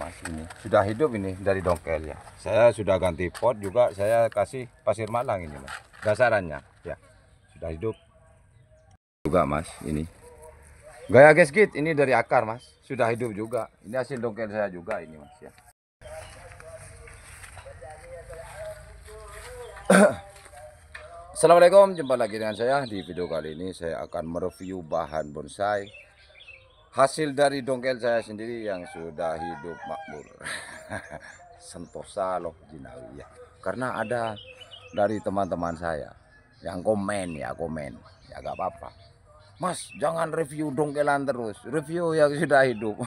Mas, ini sudah hidup ini dari dongkel ya. Saya sudah ganti pot juga, saya kasih pasir malang ini Mas. Dasarannya ya sudah hidup juga Mas ini. Gaya gasket ini dari akar Mas, sudah hidup juga. Ini hasil dongkel saya juga ini Mas ya. Assalamualaikum, jumpa lagi dengan saya. Di video kali ini saya akan mereview bahan bonsai hasil dari dongkel saya sendiri yang sudah hidup makmur. Sentosa loh Jinawi ya. Karena ada dari teman-teman saya yang komen ya gak apa-apa. Mas, jangan review dongkelan terus, review yang sudah hidup.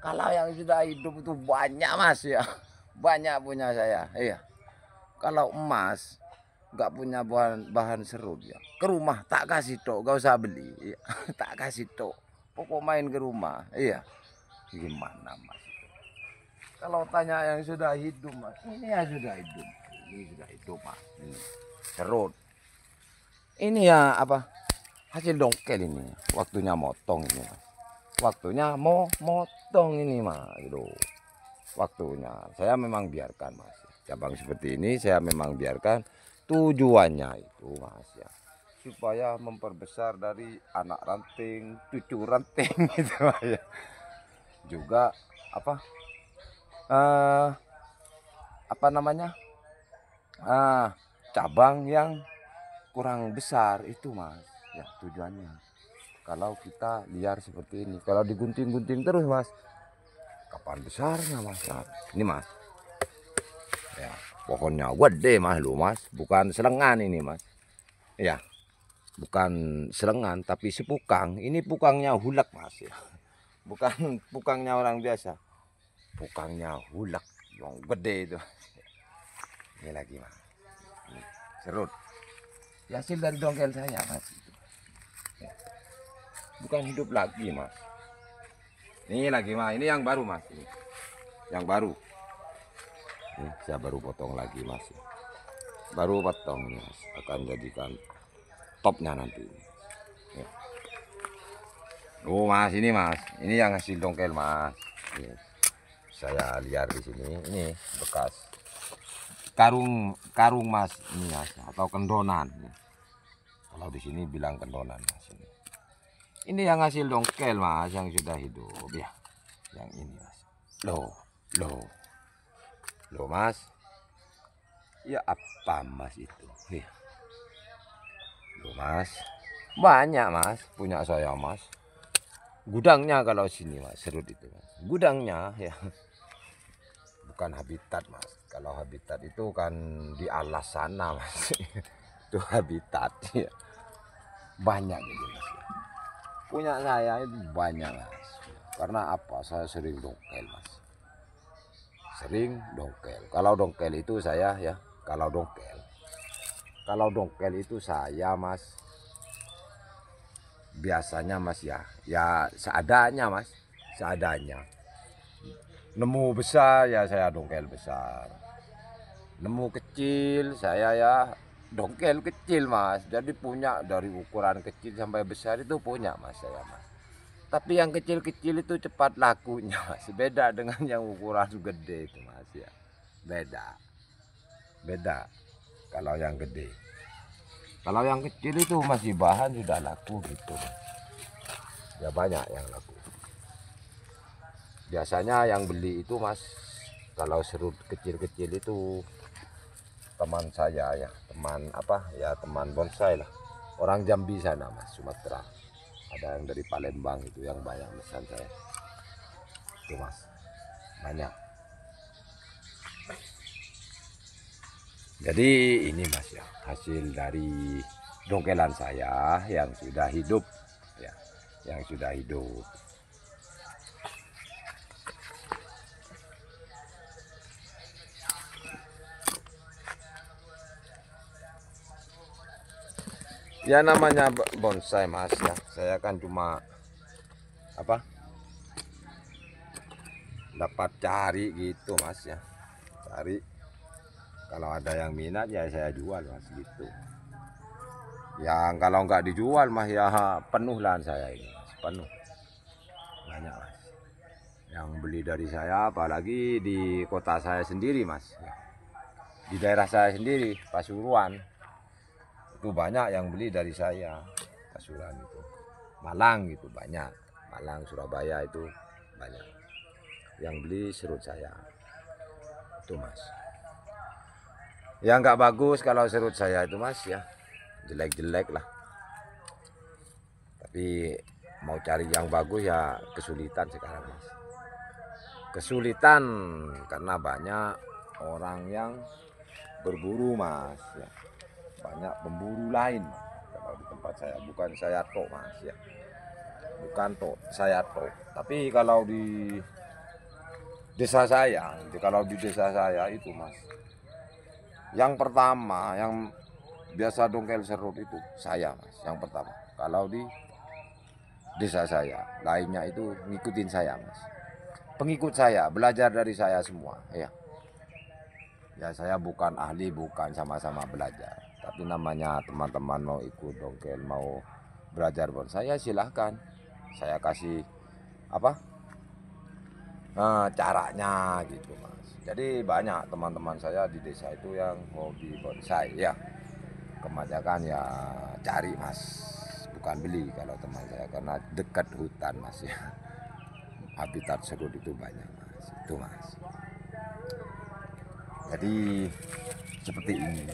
Kalau yang sudah hidup itu banyak Mas ya, banyak punya saya. Iya. Kalau emas nggak punya bahan serut ya, ke rumah tak kasih tok, gak usah beli. Iya. Tak kasih tok. Pokok main ke rumah, iya. Gimana Mas? Kalau tanya yang sudah hidup Mas, ini ya sudah hidup, ini sudah hidup Mas. Ini serut. Ini ya apa? Hasil dongkel ini. Waktunya motong ini Mas. Waktunya mau motong ini Mas. Gitu. Waktunya. Saya memang biarkan Mas. Cabang seperti ini saya memang biarkan. Tujuannya itu Mas ya, supaya memperbesar dari anak ranting, cucu ranting gitu ya. Juga apa namanya, cabang yang kurang besar itu Mas ya tujuannya. Kalau kita liar seperti ini, kalau digunting-gunting terus Mas, kapan besarnya Mas? Nah, ini Mas ya, pohonnya gede Mas lu Mas, bukan selengan ini Mas ya. Bukan selengan tapi sepukang. Ini pukangnya hulak Mas ya. Bukan pukangnya orang biasa. Pukangnya hulak yang gede itu. Ini lagi Mas. Ini serut. Hasil dari dongkel saya Mas. Bukan hidup lagi Mas. Ini lagi Mas. Ini yang baru Mas. Ini. Yang baru. Ini saya baru potong lagi Mas. Baru potong ini Mas. Akan jadikan topnya nanti. Ya. Oh Mas, ini Mas, ini yang hasil dongkel Mas. Ini. Saya lihat di sini, ini bekas karung Mas, ini Mas, atau kendonan. Kalau di sini bilang kendonan Mas. Ini yang hasil dongkel Mas, yang sudah hidup ya. Yang ini Mas. Loh Mas. Ya apa Mas itu? Ya. Loh Mas, banyak Mas, punya saya Mas. Gudangnya kalau sini Mas, serut itu Mas. Gudangnya ya. Bukan habitat Mas. Kalau habitat itu kan di alas sana Mas. Itu habitat ya. Banyak gitu Mas. Punya saya itu banyak Mas. Karena apa? Saya sering dongkel Mas. Sering dongkel. Kalau dongkel itu saya ya, kalau dongkel itu saya Mas, biasanya Mas ya seadanya Mas, seadanya. Nemu besar ya saya dongkel besar, nemu kecil saya ya dongkel kecil Mas. Jadi punya dari ukuran kecil sampai besar itu punya Mas saya Mas. Tapi yang kecil-kecil itu cepat lakunya Mas, beda dengan yang ukuran gede itu Mas ya. Beda kalau yang gede. Kalau yang kecil itu masih bahan sudah laku gitu. Ya banyak yang laku. Biasanya yang beli itu Mas, kalau serut kecil-kecil itu teman saya ya, teman bonsai lah. Orang Jambi sana Mas, Sumatera. Ada yang dari Palembang itu yang banyak pesan saya. Itu Mas, banyak. Jadi ini Mas ya, hasil dari dongkelan saya yang sudah hidup ya, yang sudah hidup. Ya namanya bonsai Mas ya, saya kan cuma dapat cari gitu Mas ya, cari. Kalau ada yang minat ya saya jual Mas gitu. Yang kalau nggak dijual Mas ya penuh lahan saya ini Mas, penuh banyak Mas yang beli dari saya, apalagi di kota saya sendiri mas, di daerah saya sendiri Pasuruan itu banyak yang beli dari saya. Pasuruan itu, Malang gitu banyak, Malang, Surabaya itu banyak yang beli serut saya itu mas. Ya nggak bagus kalau serut saya itu mas ya, jelek-jelek lah. Tapi mau cari yang bagus ya kesulitan sekarang mas. Kesulitan karena banyak orang yang berburu mas ya. Banyak pemburu lain mas. Kalau di tempat saya, bukan saya tok mas ya. Bukan tok, saya tok. Tapi kalau di desa saya, itu mas, yang pertama yang biasa dongkel serut itu saya mas, yang pertama. Kalau di desa saya, lainnya itu ngikutin saya mas. Pengikut saya, belajar dari saya semua ya. Ya saya bukan ahli, bukan, sama-sama belajar. Tapi namanya teman-teman mau ikut dongkel, mau belajar bonsai ya silahkan. Saya kasih apa caranya gitu mas. Jadi banyak teman-teman saya di desa itu yang hobi bonsai ya. Kebanyakan ya cari mas, bukan beli kalau teman saya, karena dekat hutan mas ya. Habitat serut itu banyak mas, itu mas. Jadi seperti ini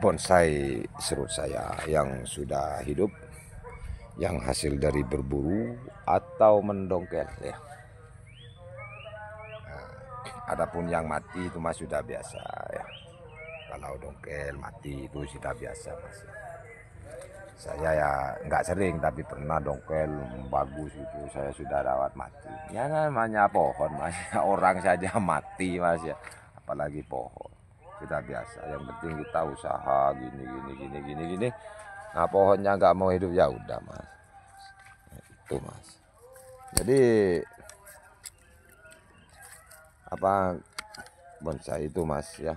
bonsai serut saya yang sudah hidup, yang hasil dari berburu atau mendongkel ya. Adapun yang mati itu mas sudah biasa ya. Kalau dongkel mati itu sudah biasa mas. Saya ya nggak sering tapi pernah dongkel bagus itu saya sudah rawat mati. Ya namanya pohon mas, orang saja mati mas ya, apalagi pohon. Sudah biasa. Yang penting kita usaha gini. Nah pohonnya nggak mau hidup ya udah mas. Itu mas. Jadi apa bonsai itu mas ya,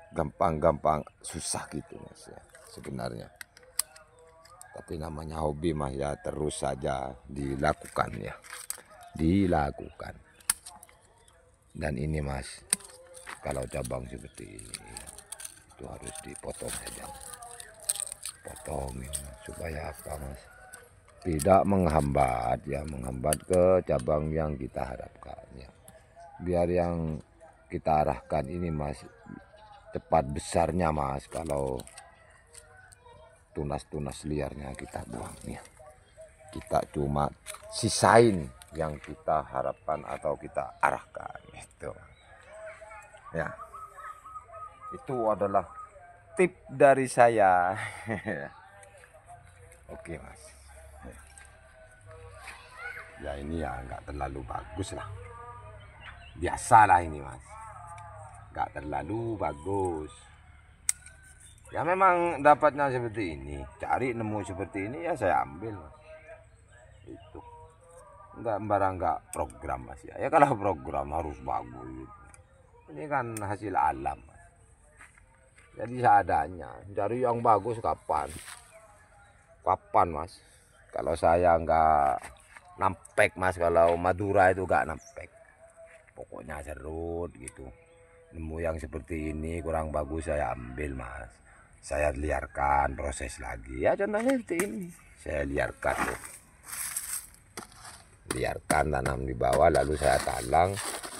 gampang susah gitu mas ya sebenarnya. Tapi namanya hobi mas ya, terus saja dilakukan ya, dilakukan. Dan ini mas, kalau cabang seperti ini itu harus dipotong saja, potongin supaya apa mas, tidak menghambat ya, menghambat ke cabang yang kita harapkan ya. Biar yang kita arahkan ini mas cepat besarnya mas. Kalau tunas-tunas liarnya kita buang ya, kita cuma sisain yang kita harapkan atau kita arahkan itu ya. Itu adalah tip dari saya. Oke mas ya, ini ya nggak terlalu bagus lah, biasalah ini mas, nggak terlalu bagus ya. Memang dapatnya seperti ini, cari nemu seperti ini ya saya ambil mas. Itu nggak program mas ya. Ya kalau program harus bagus gitu. Ini kan hasil alam mas. Jadi seadanya, cari yang bagus kapan mas. Kalau saya nggak nampek mas, kalau Madura itu nggak nampek, pokoknya serut gitu. Nemu yang seperti ini kurang bagus saya ambil mas, saya liarkan, proses lagi ya. Contohnya seperti ini, saya liarkan loh. Liarkan, tanam di bawah, lalu saya talang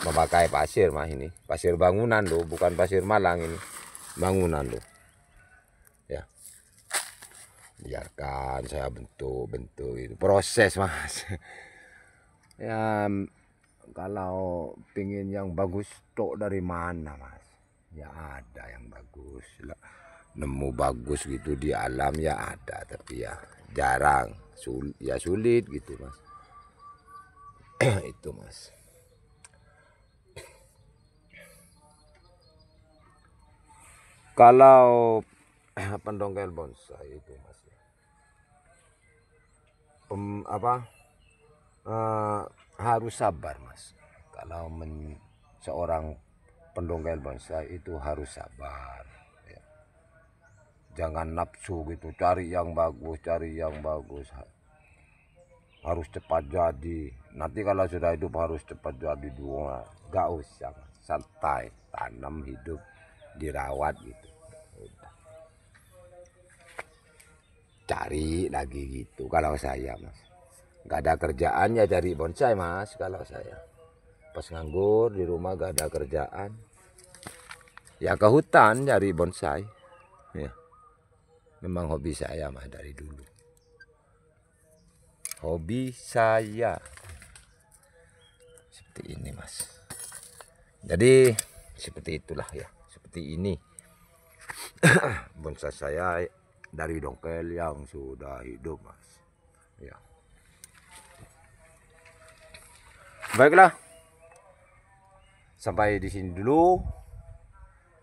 memakai pasir mas. Ini pasir bangunan loh, bukan pasir Malang, ini bangunan loh ya. Biarkan saya bentuk itu proses mas. Ya kalau pingin yang bagus tok dari mana mas, ya ada yang bagus, nemu bagus gitu di alam ya ada, tapi ya jarang, sulit gitu mas. Itu mas. Kalau pendongkel bonsai itu mas, harus sabar mas. Kalau seorang pendongkel bonsai itu harus sabar ya. Jangan nafsu gitu, cari yang bagus. harus cepat jadi. Nanti kalau sudah hidup harus cepat jadi dua. Gak usah, Mas. Santai, tanam, hidup, dirawat gitu. Udah. Cari lagi gitu kalau saya, Mas. Gak ada kerjaan ya cari bonsai, Mas, kalau saya. Pas nganggur di rumah gak ada kerjaan, ya ke hutan cari bonsai. Ya. Memang hobi saya, Mas, dari dulu. Hobi saya seperti ini, Mas. Jadi seperti itulah ya, seperti ini bonsai saya dari dongkel yang sudah hidup, Mas. Ya. Baiklah, sampai di sini dulu.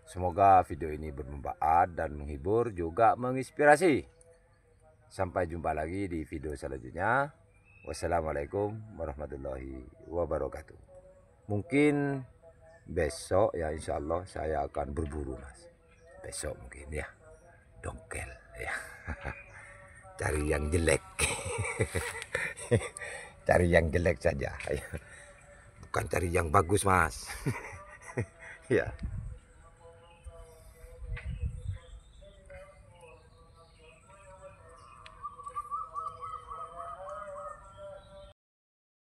Semoga video ini bermanfaat dan menghibur, juga menginspirasi. Sampai jumpa lagi di video selanjutnya. Wassalamualaikum warahmatullahi wabarakatuh. Mungkin besok ya, insya Allah saya akan berburu, Mas. Besok mungkin ya, dongkel ya. Cari yang jelek. Cari yang jelek saja, bukan cari yang bagus, Mas. Ya.